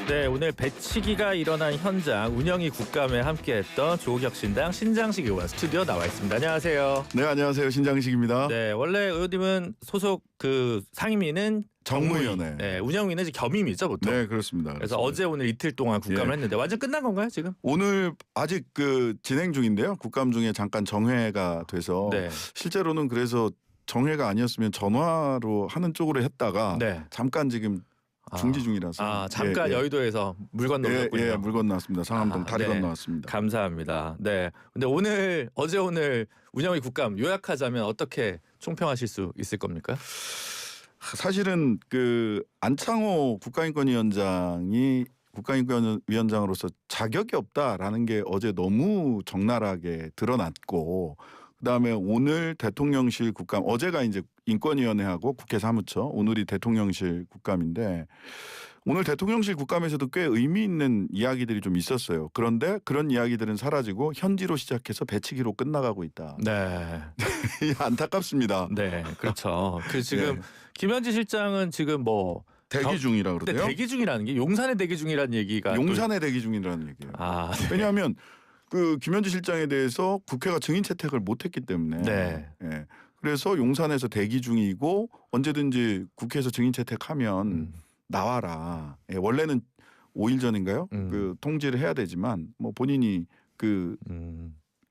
네, 오늘 배치기가 일어난 현장 운영위 국감에 함께했던 조국혁신당 신장식 의원 스튜디오 나와 있습니다. 안녕하세요. 네, 안녕하세요. 신장식입니다. 네, 원래 의원님은 소속 상임위는 정무위원회. 네, 운영위는 이제 겸임이죠 보통. 네, 그렇습니다. 그래서 그렇습니다. 어제 오늘 이틀 동안 국감을 예. 했는데 완전 끝난 건가요 지금? 오늘 아직 진행 중인데요. 국감 중에 잠깐 정회가 돼서 네. 실제로는 그래서 정회가 아니었으면 전화로 하는 쪽으로 했다가 네. 잠깐 지금 중지 중이라서 잠깐 여의도에서 물 건너갔군요. 예, 물 건너왔습니다. 상암동 다리 네. 건너왔습니다. 감사합니다. 네. 근데 어제 오늘 운영위 국감 요약하자면 어떻게 총평하실 수 있을 겁니까? 사실은 안창호 국가인권위원장이 국가인권위원장으로서 자격이 없다라는 게 어제 너무 적나라하게 드러났고, 그다음에 오늘 대통령실 국감, 어제가 이제 인권위원회하고 국회 사무처, 오늘이 대통령실 국감인데 오늘 대통령실 국감에서도 꽤 의미 있는 이야기들이 좀 있었어요. 그런데 그런 이야기들은 사라지고 현지로 시작해서 배치기로 끝나가고 있다. 네. 안타깝습니다. 네, 그렇죠. 지금 네. 김현지 실장은 지금 대기 중이라 근데 그러대요. 대기 중이라는 게 용산에 대기 중이라는 얘기가 용산에 대기 중이라는 얘기예요. 네. 왜냐하면 김현지 실장에 대해서 국회가 증인 채택을 못했기 때문에 네. 예. 그래서 용산에서 대기 중이고 언제든지 국회에서 증인 채택하면 나와라. 예. 원래는 5일 전인가요? 통지를 해야 되지만 본인이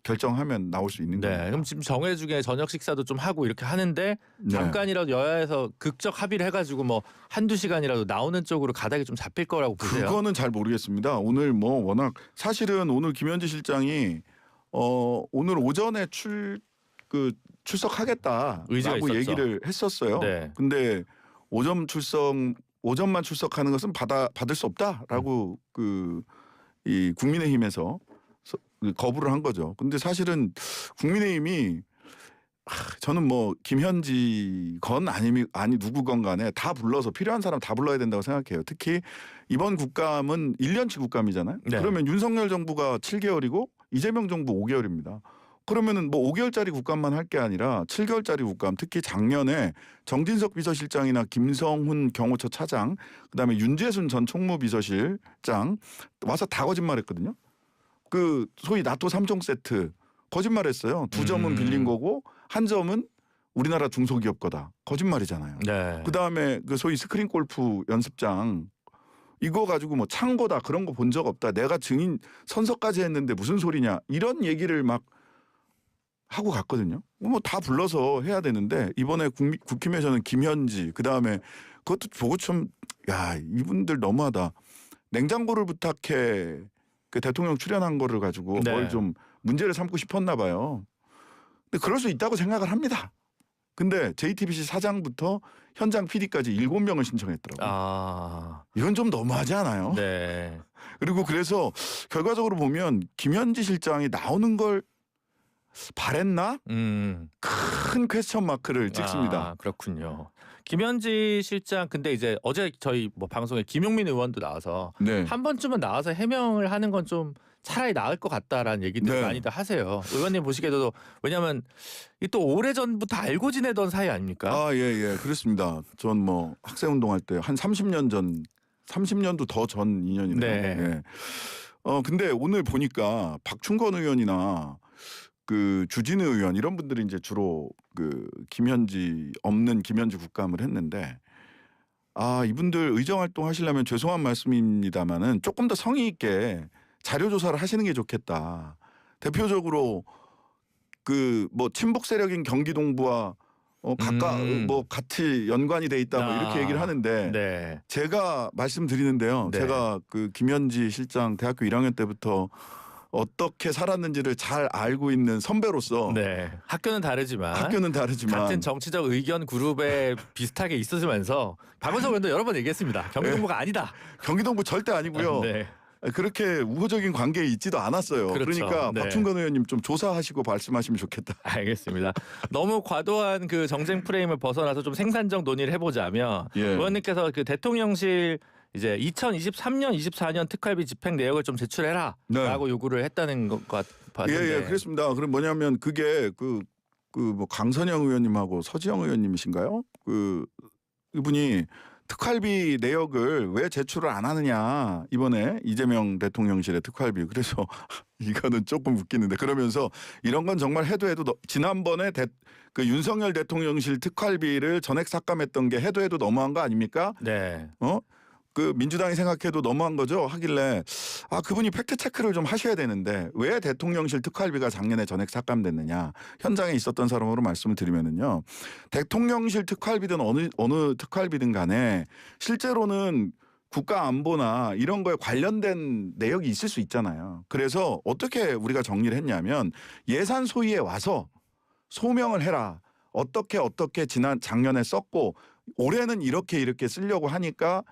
결정하면 나올 수 있는 거예요. 네, 그럼 지금 정회 중에 저녁 식사도 좀 하고 이렇게 하는데 네. 잠깐이라도 여야에서 극적 합의를 해가지고 한두 시간이라도 나오는 쪽으로 가닥이 좀 잡힐 거라고 보세요. 그거는 잘 모르겠습니다. 오늘 워낙 사실은 오늘 김현지 실장이 오늘 오전에 출석하겠다라고 얘기를 했었어요. 네. 근데 오전만 출석하는 것은 받을 수 없다라고 이 국민의힘에서 거부를 한 거죠. 근데 사실은 국민의힘이 저는 김현지건 아니 누구건 간에 다 불러서 필요한 사람 다 불러야 된다고 생각해요. 특히 이번 국감은 1년치 국감이잖아요. 네. 그러면 윤석열 정부가 7개월이고 이재명 정부 5개월입니다. 그러면은 5개월짜리 국감만 할 게 아니라 7개월짜리 국감, 특히 작년에 정진석 비서실장이나 김성훈 경호처 차장, 그다음에 윤재순 전 총무비서실장 와서 다 거짓말했거든요. 소위 나토 3종 세트 거짓말했어요. 2점은 빌린 거고 1점은 우리나라 중소기업 거다. 거짓말이잖아요. 네. 그다음에 소위 스크린 골프 연습장 이거 가지고 창고다 그런 거 본 적 없다. 내가 증인 선서까지 했는데 무슨 소리냐. 이런 얘기를 막 하고 갔거든요. 다 불러서 해야 되는데 이번에 국힘에서는 김현지 그다음에 그것도 보고 좀 이분들 너무하다. 냉장고를 부탁해 대통령 출연한 거를 가지고 네. 뭘 좀 문제를 삼고 싶었나 봐요. 근데 그럴 수 있다고 생각을 합니다. 근데 JTBC 사장부터 현장 PD까지 7명을 신청했더라고요. 이건 좀 너무하지 않아요? 네. 그리고 그래서 결과적으로 보면 김현지 실장이 나오는 걸 바랬나? 큰 퀘스천 마크를 찍습니다. 그렇군요. 김현지 실장 근데 이제 어제 저희 방송에 김용민 의원도 나와서 네. 한 번쯤은 나와서 해명을 하는 건 좀 차라리 나을 것 같다라는 얘기들 네. 많이들 하세요. 의원님 보시기에도 왜냐하면 또 오래전부터 알고 지내던 사이 아닙니까? 예. 그렇습니다. 전 학생 운동할 때 한 30년 전 30년도 더 전 인연이네요. 네. 예. 근데 오늘 보니까 박충건 의원이나 주진우 의원 이런 분들이 이제 주로 김현지 없는 김현지 국감을 했는데 이분들 의정 활동 하시려면 죄송한 말씀입니다만은 조금 더 성의 있게 자료 조사를 하시는 게 좋겠다. 대표적으로 친북 세력인 경기동부와 같이 연관이 돼 있다 이렇게 얘기를 하는데 네. 제가 말씀드리는데요. 네. 제가 김현지 실장 대학교 1학년 때부터 어떻게 살았는지를 잘 알고 있는 선배로서 학교는 다르지만 같은 정치적 의견 그룹에 비슷하게 있으면서 박원석 의원도 여러 번 얘기했습니다. 경기동부가 아니다. 경기동부 절대 아니고요. 네. 그렇게 우호적인 관계에 있지도 않았어요. 그렇죠. 그러니까 네. 박충건 의원님 좀 조사하시고 말씀하시면 좋겠다. 알겠습니다. 너무 과도한 정쟁 프레임을 벗어나서 좀 생산적 논의를 해보자면 의원님께서 대통령실 이제 2023년, 24년 특활비 집행 내역을 좀 제출해라라고 요구를 했다는 것 같은데. 예, 그렇습니다. 그럼 뭐냐면 그게 강선영 의원님하고 서지영 의원님이신가요? 이분이 특활비 내역을 왜 제출을 안 하느냐 이번에 이재명 대통령실의 특활비. 그래서 이거는 조금 웃기는데 그러면서 이런 건 정말 해도 지난번에 그 윤석열 대통령실 특활비를 전액 삭감했던 게 해도 너무한 거 아닙니까? 네. 그 민주당이 생각해도 너무한 거죠 하길래 그분이 팩트 체크를 좀 하셔야 되는데 왜 대통령실 특활비가 작년에 전액 삭감됐느냐 현장에 있었던 사람으로 말씀을 드리면은요 대통령실 특활비든 어느 특활비든 간에 실제로는 국가 안보나 이런 거에 관련된 내역이 있을 수 있잖아요. 그래서 어떻게 우리가 정리를 했냐면 예산 소위에 와서 소명을 해라. 어떻게 작년에 썼고 올해는 이렇게 쓰려고 하니까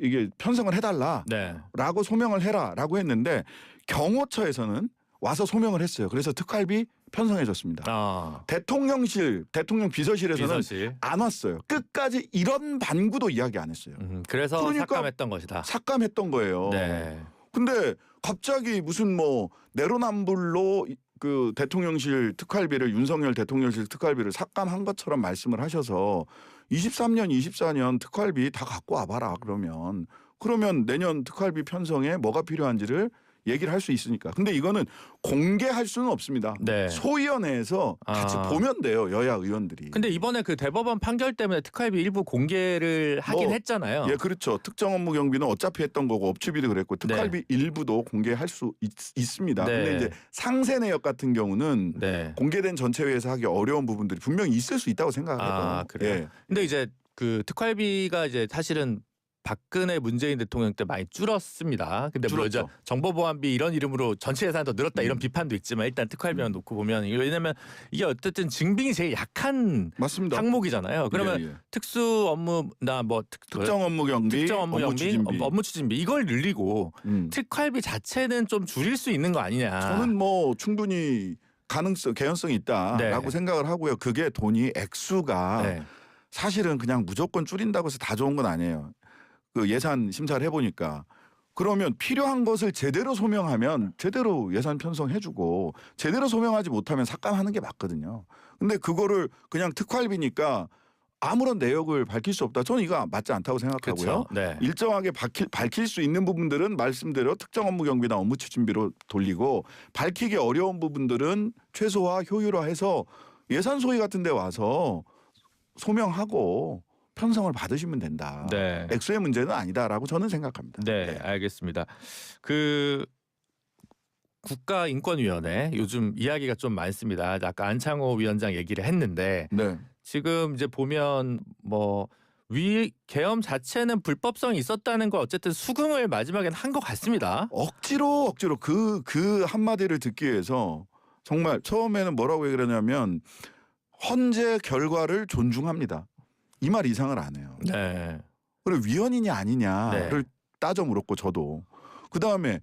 이게 편성을 해달라라고 네. 소명을 해라라고 했는데 경호처에서는 와서 소명을 했어요. 그래서 특활비 편성해줬습니다. 대통령 비서실에서는 안 왔어요. 끝까지 이런 반구도 이야기 안 했어요. 그래서 그러니까 삭감했던 것이다. 삭감했던 거예요. 네. 근데 갑자기 무슨 뭐 내로남불로 그 대통령실 특활비를 윤석열 대통령실 특활비를 삭감한 것처럼 말씀을 하셔서 23년, 24년 특활비 다 갖고 와봐라 그러면 내년 특활비 편성에 뭐가 필요한지를 얘기를 할 수 있으니까. 근데 이거는 공개할 수는 없습니다. 네. 소위원회에서 같이 보면 돼요. 여야 의원들이. 근데 이번에 그 대법원 판결 때문에 특활비 일부 공개를 하긴 했잖아요. 예, 그렇죠. 특정 업무 경비는 어차피 했던 거고 업추비도 그랬고 특활비 일부도 공개할 수 있습니다. 네. 근데 이제 상세 내역 같은 경우는 네. 공개된 전체회에서 하기 어려운 부분들이 분명히 있을 수 있다고 생각해요. 그래요. 예. 근데 이제 그 특활비가 이제 사실은 박근혜 문재인 대통령 때 많이 줄었습니다. 근데 물론 이제 정보보안비 이런 이름으로 전체 예산이 더 늘었다 이런 비판도 있지만 일단 특활비만 놓고 보면 왜냐면 이게 어쨌든 증빙이 제일 약한 맞습니다. 항목이잖아요. 그러면 특수 업무나 뭐 특정 업무 경비, 특정 업무 추진비, 업무 추진비 이걸 늘리고 특활비 자체는 좀 줄일 수 있는 거 아니냐. 저는 뭐 충분히 개연성이 있다라고 생각을 하고요. 그게 돈이 액수가 사실은 그냥 무조건 줄인다고 해서 다 좋은 건 아니에요. 그 예산 심사를 해보니까 그러면 필요한 것을 제대로 소명하면 제대로 예산 편성해주고 제대로 소명하지 못하면 삭감하는 게 맞거든요. 근데 그거를 그냥 특활비니까 아무런 내역을 밝힐 수 없다. 저는 이거 맞지 않다고 생각하고요. 네. 일정하게 밝힐 수 있는 부분들은 말씀대로 특정 업무 경비나 업무 추진비로 돌리고 밝히기 어려운 부분들은 최소화 효율화해서 예산 소위 같은 데 와서 소명하고 편성을 받으시면 된다. 네. 액수의 문제는 아니다라고 저는 생각합니다. 네, 알겠습니다. 그 국가인권위원회 요즘 이야기가 좀 많습니다. 아까 안창호 위원장 얘기를 했는데 지금 이제 보면 뭐 계엄 자체는 불법성이 있었다는 걸 어쨌든 수긍을 마지막엔 한 것 같습니다. 억지로 그 한마디를 듣기 위해서 정말 처음에는 뭐라고 얘기를 하냐면 헌재 결과를 존중합니다. 이 말 이상을 안 해요. 네. 그리고 위헌이냐 아니냐를 따져 물었고 저도 그다음에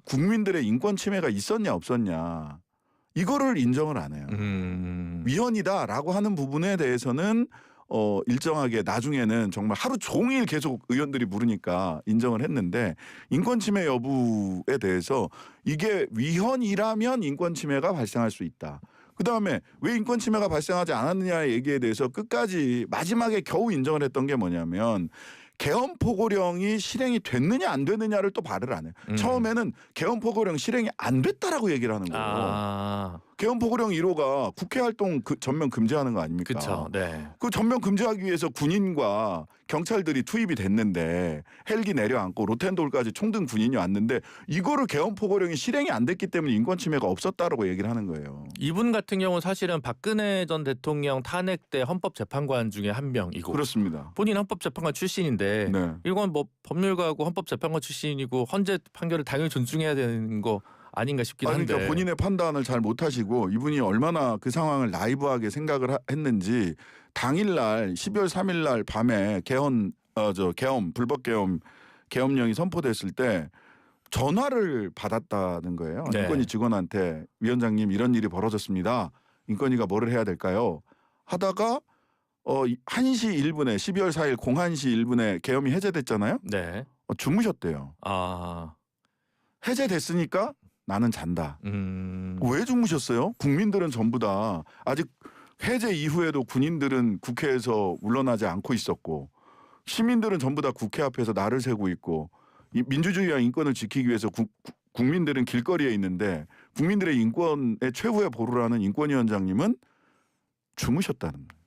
국민들의 인권 침해가 있었냐 없었냐 이거를 인정을 안 해요. 위헌이다라고 하는 부분에 대해서는 일정하게 나중에는 정말 하루 종일 계속 의원들이 물으니까 인정을 했는데 인권 침해 여부에 대해서 이게 위헌이라면 인권 침해가 발생할 수 있다. 그다음에 왜 인권 침해가 발생하지 않았느냐의 얘기에 대해서 끝까지 마지막에 겨우 인정을 했던 게 뭐냐면 계엄 포고령이 실행이 됐느냐 안 됐느냐를 또 말을 안 해요. 처음에는 계엄 포고령 실행이 안 됐다라고 얘기를 하는 거예요. 계엄 포고령 1호가 국회 활동 전면 금지하는 거 아닙니까? 그렇죠. 네. 그 전면 금지하기 위해서 군인과 경찰들이 투입이 됐는데 헬기 내려앉고 로텐돌까지 총등 군인이 왔는데 이거를 계엄 포고령이 실행이 안 됐기 때문에 인권 침해가 없었다라고 얘기를 하는 거예요. 이분 같은 경우 사실은 박근혜 전 대통령 탄핵 때 헌법재판관 중에 한 명이고 그렇습니다. 본인 헌법재판관 출신인데 이건 뭐 법률가고 헌법재판관 출신이고 헌재 판결을 당연히 존중해야 되는 거 아닌가 싶긴 한데. 그러니까 본인의 판단을 잘 못하시고 이분이 얼마나 그 상황을 라이브하게 생각을 했는지 당일날 12월 3일날 밤에 불법 계엄령이 선포됐을 때 전화를 받았다는 거예요. 인권위 직원한테 위원장님 이런 일이 벌어졌습니다. 인권위가 뭐를 해야 될까요? 하다가 1시 1분에 12월 4일 01시 1분에 계엄이 해제됐잖아요. 주무셨대요. 해제됐으니까 나는 잔다. 왜 주무셨어요? 국민들은 전부 다 아직 해제 이후에도 군인들은 국회에서 물러나지 않고 있었고 시민들은 전부 다 국회 앞에서 날을 새고 있고 이 민주주의와 인권을 지키기 위해서 국민들은 길거리에 있는데 국민들의 인권의 최후의 보루라는 인권위원장님은 주무셨다는 거예요.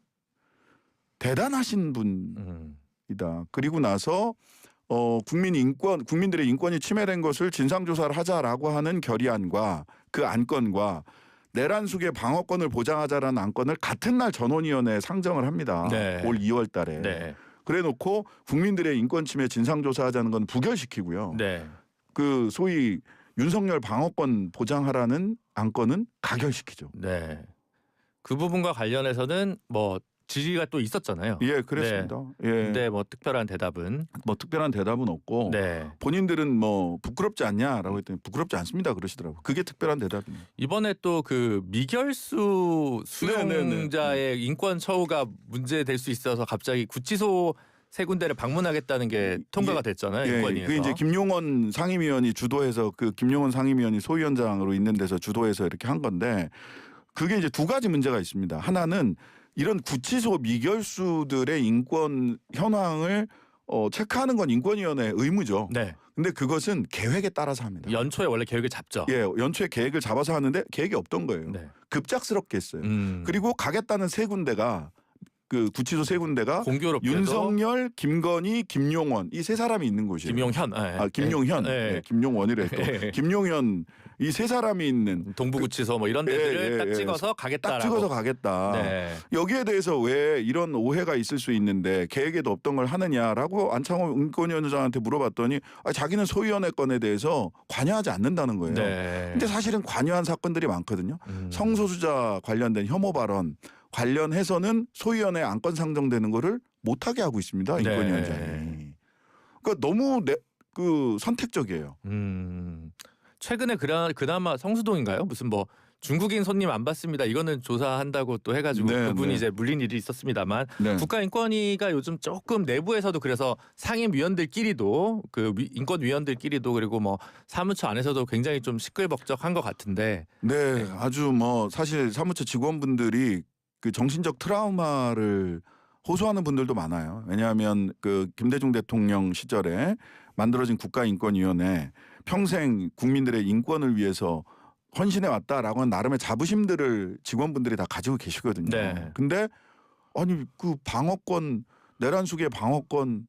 대단하신 분이다. 그리고 나서 국민들의 인권이 침해된 것을 진상조사를 하자라고 하는 결의안과 그 안건과 내란숙의 방어권을 보장하자라는 안건을 같은 날 전원위원회에 상정을 합니다. 네. 올 2월 달에. 네. 그래놓고 국민들의 인권 침해 진상조사하자는 건 부결시키고요. 네. 그 소위 윤석열 방어권 보장하라는 안건은 가결시키죠. 네. 그 부분과 관련해서는 뭐 질의가 또 있었잖아요. 예, 그랬습니다. 예. 근데 뭐 특별한 대답은 없고 네. 본인들은 뭐 부끄럽지 않냐라고 했더니 부끄럽지 않습니다 그러시더라고요. 그게 특별한 대답입니다. 이번에 또 그 미결수 수용자의 인권 처우가 문제될 수 있어서 갑자기 구치소 세 군데를 방문하겠다는 게 통과가 됐잖아요. 인권위에서. 그 이제 김용원 상임위원이 주도해서 그 김용원 상임위원이 소위원장으로 있는 데서 주도해서 이렇게 한 건데 그게 이제 두 가지 문제가 있습니다. 하나는 이런 구치소 미결수들의 인권 현황을 체크하는 건 인권위원회의 의무죠. 네. 근데 그것은 계획에 따라서 합니다. 연초에 원래 계획을 잡죠. 예, 연초에 계획을 잡아서 하는데 계획이 없던 거예요. 네. 급작스럽게 했어요. 그리고 가겠다는 세 군데가 그 구치소 세 군데가 공교롭게도 윤석열, 김건희, 김용원 이 세 사람이 있는 곳이에요. 김용현, 김용현, 네. 김용원이래 또 김용현 이 세 사람이 있는 동부구치소 뭐 이런 데들을 딱 찍어서 가겠다라고. 딱 찍어서 가겠다. 네. 여기에 대해서 왜 이런 오해가 있을 수 있는데 계획에도 없던 걸 하느냐라고 안창호 인권위원장한테 물어봤더니 자기는 소위원회 건에 대해서 관여하지 않는다는 거예요. 네. 근데 사실은 관여한 사건들이 많거든요. 성소수자 관련된 혐오 발언 관련해서는 소위원회 안건 상정되는 거를 못하게 하고 있습니다. 인권위원장이. 네. 그러니까 너무 그 선택적이에요. 최근에 그나마 성수동인가요? 무슨 뭐 중국인 손님 안 받습니다. 이거는 조사한다고 또 해가지고 네, 그분이 네. 이제 물린 일이 있었습니다만 네. 국가인권위가 요즘 조금 내부에서도 그래서 상임위원들끼리도 그 인권위원들끼리도 그리고 뭐 사무처 안에서도 굉장히 좀 시끌벅적한 것 같은데. 네, 아주 뭐 사실 사무처 직원분들이 그 정신적 트라우마를 호소하는 분들도 많아요. 왜냐하면 그 김대중 대통령 시절에 만들어진 국가인권위원회 평생 국민들의 인권을 위해서 헌신해 왔다라고 하는 나름의 자부심들을 직원분들이 다 가지고 계시거든요. 네. 근데 아니 그 방어권 내란숙의 방어권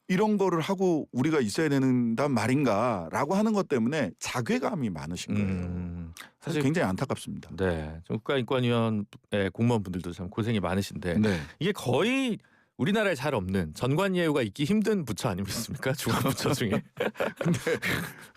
이런 거를 하고 우리가 있어야 된단 말인가라고 하는 것 때문에 자괴감이 많으신 거예요. 사실 굉장히 안타깝습니다. 네, 국가인권위원회 공무원분들도 참 고생이 많으신데 네. 이게 거의 우리나라에 잘 없는 전관예우가 있기 힘든 부처 아니겠습니까? 중앙부처 중에. 근데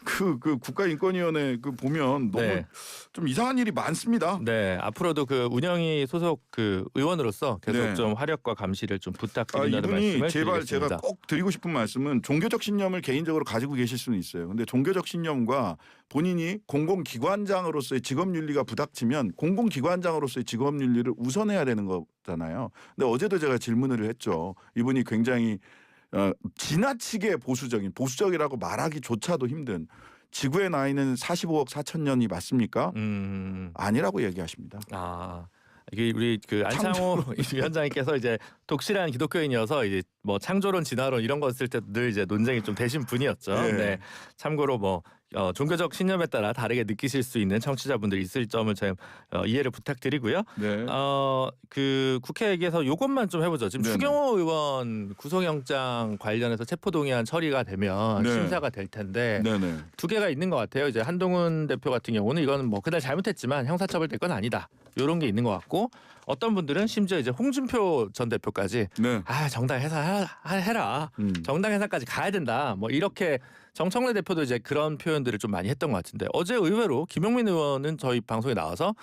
그 국가인권위원회 그 보면 너무 네. 좀 이상한 일이 많습니다. 네, 앞으로도 그 운영위 소속 그 의원으로서 계속 네. 좀 화력과 감시를 좀 부탁드린다는 이분이 말씀을 제발 드리겠습니다. 제가 꼭 드리고 싶은 말씀은 종교적 신념을 개인적으로 가지고 계실 수는 있어요. 근데 종교적 신념과 본인이 공공기관장으로서의 직업윤리가 부닥치면 공공기관장으로서의 직업윤리를 우선해야 되는 거잖아요. 근데 어제도 제가 질문을 했죠. 이분이 굉장히 지나치게 보수적이라고 말하기조차도 힘든 지구의 나이는 45억 4천 년이 맞습니까? 아니라고 얘기하십니다. 이게 우리 그 안창호 위원장님께서 이제 독실한 기독교인이어서 이제 뭐 창조론, 진화론 이런 거 쓸 때 늘 이제 논쟁이 좀 되신 분이었죠. 네. 네. 참고로 뭐 종교적 신념에 따라 다르게 느끼실 수 있는 청취자분들이 있을 점을 좀 이해를 부탁드리고요. 네. 그 국회 얘기에서 요것만 좀 해보죠. 지금 네네. 추경호 의원 구속영장 관련해서 체포동의안 처리가 되면 네. 심사가 될 텐데 네네. 두 개가 있는 것 같아요. 이제 한동훈 대표 같은 경우는 이거는 뭐 그날 잘못했지만 형사처벌될 건 아니다. 이런 게 있는 것 같고 어떤 분들은 심지어 이제 홍준표 전 대표까지 네. 정당 해라. 정당 해산까지 가야 된다. 뭐 이렇게 정청래 대표도 이제 그런 표현들을 좀 많이 했던 것 같은데 어제 의외로 김용민 의원은 저희 방송에 나와서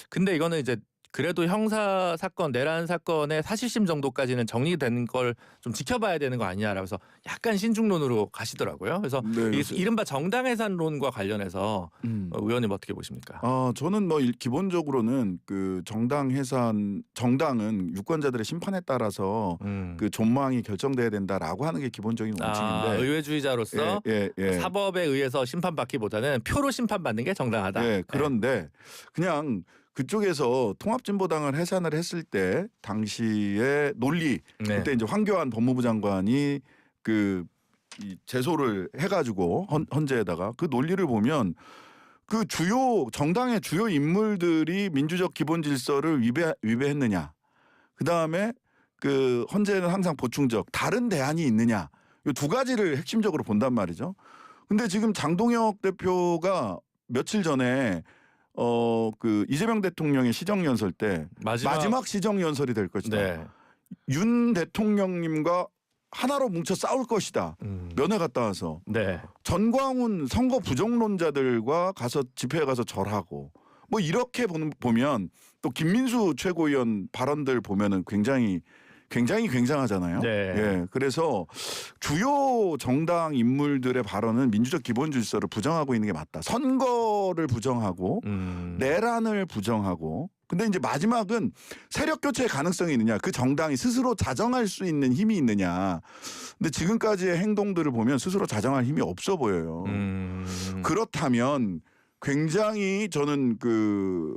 근데 이거는 이제 그래도 형사 사건 내란 사건의 사실심 정도까지는 정리된 걸 좀 지켜봐야 되는 거 아니냐라고 해서 약간 신중론으로 가시더라고요. 그래서 네, 이른바 정당 해산론과 관련해서 의원님 어떻게 보십니까? 저는 뭐 기본적으로는 그 정당은 유권자들의 심판에 따라서 그 존망이 결정돼야 된다라고 하는 게 기본적인 원칙인데 의회주의자로서 사법에 의해서 심판받기보다는 표로 심판받는 게 정당하다. 그런데 그냥 그쪽에서 통합진보당을 해산을 했을 때 당시의 논리 네. 그때 이제 황교안 법무부 장관이 이 제소를 해가지고 헌재에다가 그 논리를 보면 그 주요 정당의 주요 인물들이 민주적 기본 질서를 위배했느냐, 그 다음에 그 헌재는 항상 보충적 다른 대안이 있느냐, 이 두 가지를 핵심적으로 본단 말이죠. 근데 지금 장동혁 대표가 며칠 전에 그 이재명 대통령의 시정연설 때 마지막 시정연설이 될 것이다. 네. 윤 대통령님과 하나로 뭉쳐 싸울 것이다. 면회 갔다 와서 네. 전광훈 선거 부정론자들과 가서 집회에 가서 절하고 뭐 이렇게 보면 또 김민수 최고위원 발언들 보면은 굉장히 굉장하잖아요. 네. 예, 그래서 주요 정당 인물들의 발언은 민주적 기본 질서를 부정하고 있는 게 맞다. 선거를 부정하고 내란을 부정하고. 근데 이제 마지막은 세력 교체의 가능성이 있느냐, 그 정당이 스스로 자정할 수 있는 힘이 있느냐. 근데 지금까지의 행동들을 보면 스스로 자정할 힘이 없어 보여요. 그렇다면 굉장히 저는 그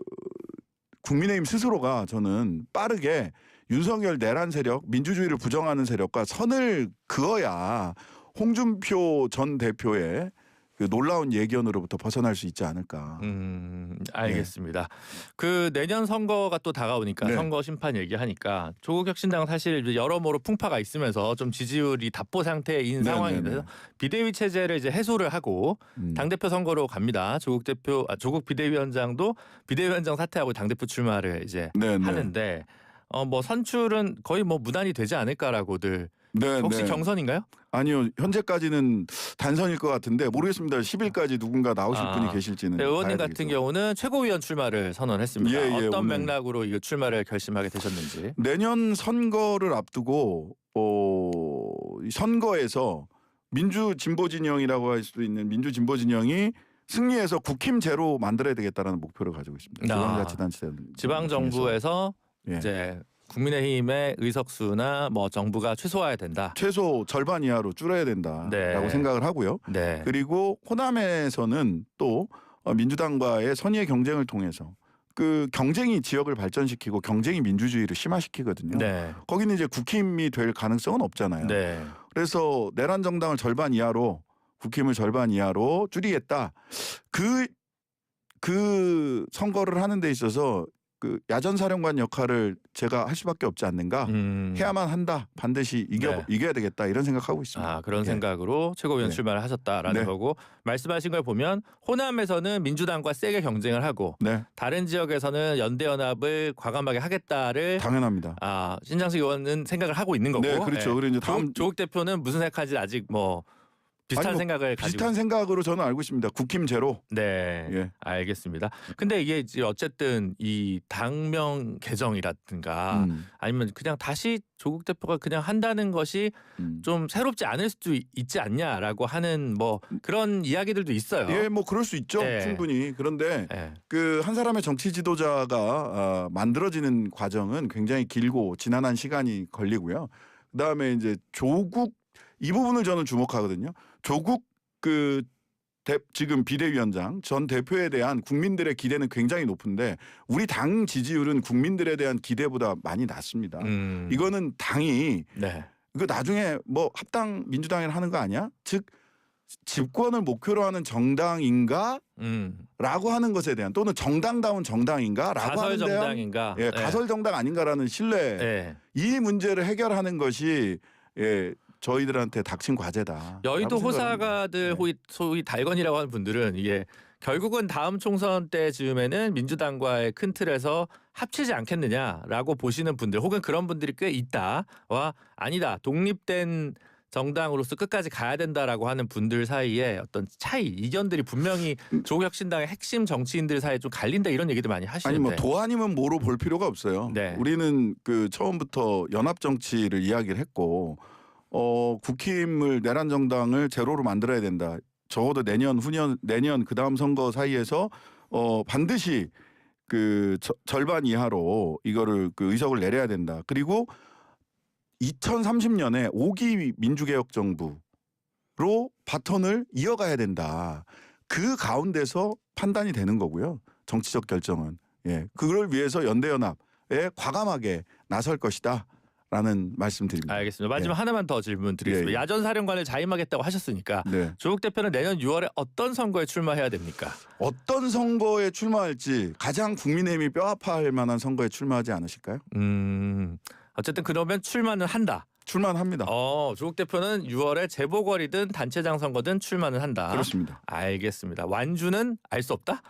국민의힘 스스로가 저는 빠르게 윤석열 내란 세력, 민주주의를 부정하는 세력과 선을 그어야 홍준표 전 대표의 그 놀라운 예견으로부터 벗어날 수 있지 않을까. 알겠습니다. 네. 그 내년 선거가 또 다가오니까 네. 선거 심판 얘기하니까 조국혁신당 사실 여러모로 풍파가 있으면서 좀 지지율이 답보 상태인 상황인데서 비대위 체제를 이제 해소를 하고 당대표 선거로 갑니다. 조국 비대위원장도 비대위원장 사퇴하고 당대표 출마를 이제 하는데 뭐 선출은 거의 뭐 무난히 되지 않을까라고들. 혹시 경선인가요? 아니요. 현재까지는 단선일 것 같은데 모르겠습니다. 10일까지 누군가 나오실 분이 계실지는. 의원님 같은 경우는 최고위원 출마를 선언했습니다. 어떤 맥락으로 이 출마를 결심하게 되셨는지. 내년 선거를 앞두고 선거에서 민주진보진영이라고 할 수도 있는 민주진보진영이 승리해서 국힘 제로 만들어야 되겠다라는 목표를 가지고 있습니다. 지방자치단체 지방정부에서 이제 국민의힘의 의석수나 뭐 정부가 최소화해야 된다. 최소 절반 이하로 줄여야 된다라고 생각을 하고요. 그리고 호남에서는 또 민주당과의 선의의 경쟁을 통해서 그 경쟁이 지역을 발전시키고 경쟁이 민주주의를 심화시키거든요. 거기는 이제 국힘이 될 가능성은 없잖아요. 그래서 내란 정당을 절반 이하로, 국힘을 절반 이하로 줄이겠다. 그 선거를 하는 데 있어서 그 야전사령관 역할을 제가 할 수밖에 없지 않는가. 해야만 한다. 반드시 이겨야 되겠다. 이런 생각하고 있습니다. 그런 생각으로 최고위원 출마를 하셨다라는 거고, 말씀하신 걸 보면 호남에서는 민주당과 세게 경쟁을 하고 다른 지역에서는 연대연합을 과감하게 하겠다를 당연합니다. 신장식 의원은 생각을 하고 있는 거고. 그렇죠. 그리고 이제 조국 대표는 무슨 생각할지 아직 뭐 비슷한 생각을 가지고 비슷한 생각으로 저는 알고 있습니다. 국힘 제로. 알겠습니다. 근데 이게 어쨌든 이 당명 개정이라든가 아니면 그냥 다시 조국 대표가 그냥 한다는 것이 좀 새롭지 않을 수도 있지 않냐라고 하는 뭐 그런 이야기들도 있어요. 뭐 그럴 수 있죠. 충분히. 그런데 그 한 사람의 정치 지도자가 만들어지는 과정은 굉장히 길고 지난한 시간이 걸리고요. 그다음에 이제 이 부분을 저는 주목하거든요. 조국 지금 비대위원장 전 대표에 대한 국민들의 기대는 굉장히 높은데 우리 당 지지율은 국민들에 대한 기대보다 많이 낮습니다. 이거는 당이 이거 나중에 뭐 합당 민주당이랑 하는 거 아니야? 즉 집권을 목표로 하는 정당인가? 라고 하는 것에 대한, 또는 정당다운 정당인가? 라고 하는 데한 정당인가? 가설 정당 아닌가라는 신뢰. 이 문제를 해결하는 것이 저희들한테 닥친 과제다. 여의도 호사가들 소위 달건이라고 하는 분들은 이게 결국은 다음 총선 때 즈음에는 민주당과의 큰 틀에서 합치지 않겠느냐라고 보시는 분들, 혹은 그런 분들이 꽤 있다와 아니다, 독립된 정당으로서 끝까지 가야 된다라고 하는 분들 사이에 어떤 이견들이 분명히 조국혁신당의 핵심 정치인들 사이에 좀 갈린다, 이런 얘기도 많이 하시는데. 아니 뭐 도아님은 뭐로 볼 필요가 없어요. 우리는 그 처음부터 연합 정치를 이야기를 했고 국힘을, 내란 정당을 제로로 만들어야 된다. 적어도 내년 그 다음 선거 사이에서 반드시 그 절반 이하로 이거를 그 의석을 내려야 된다. 그리고 2030년에 5기 민주개혁 정부로 바톤을 이어가야 된다. 그 가운데서 판단이 되는 거고요. 정치적 결정은. 예, 그걸 위해서 연대연합에 과감하게 나설 것이다라는 말씀드립니다. 알겠습니다. 마지막 하나만 더 질문 드리겠습니다. 예, 예. 야전사령관을 자임하겠다고 하셨으니까 네. 조국 대표는 내년 6월에 어떤 선거에 출마해야 됩니까? 어떤 선거에 출마할지 가장 국민의힘이 뼈 아파할 만한 선거에 출마하지 않으실까요? 어쨌든 그러면 출마는 한다. 출마는 합니다. 조국 대표는 6월에 재보궐이든 단체장 선거든 출마는 한다. 그렇습니다. 알겠습니다. 완주는 알 수 없다?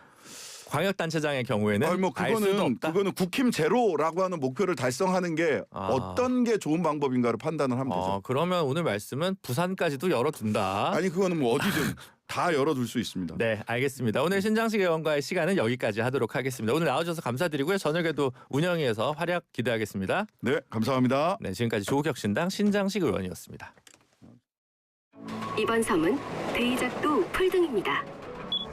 광역단체장의 경우에는 아니, 알 수도 없다. 그거는 국힘 제로라고 하는 목표를 달성하는 게 어떤 게 좋은 방법인가를 판단을 하면 되죠. 그러면 오늘 말씀은 부산까지도 열어둔다. 아니 그거는 뭐 어디든 다 열어둘 수 있습니다. 네, 알겠습니다. 오늘 신장식 의원과의 시간은 여기까지 하도록 하겠습니다. 오늘 나와주셔서 감사드리고요. 저녁에도 운영위에서 활약 기대하겠습니다. 네, 감사합니다. 네, 지금까지 조국혁신당 신장식 의원이었습니다. 이번 섬은 대이작도 풀등입니다.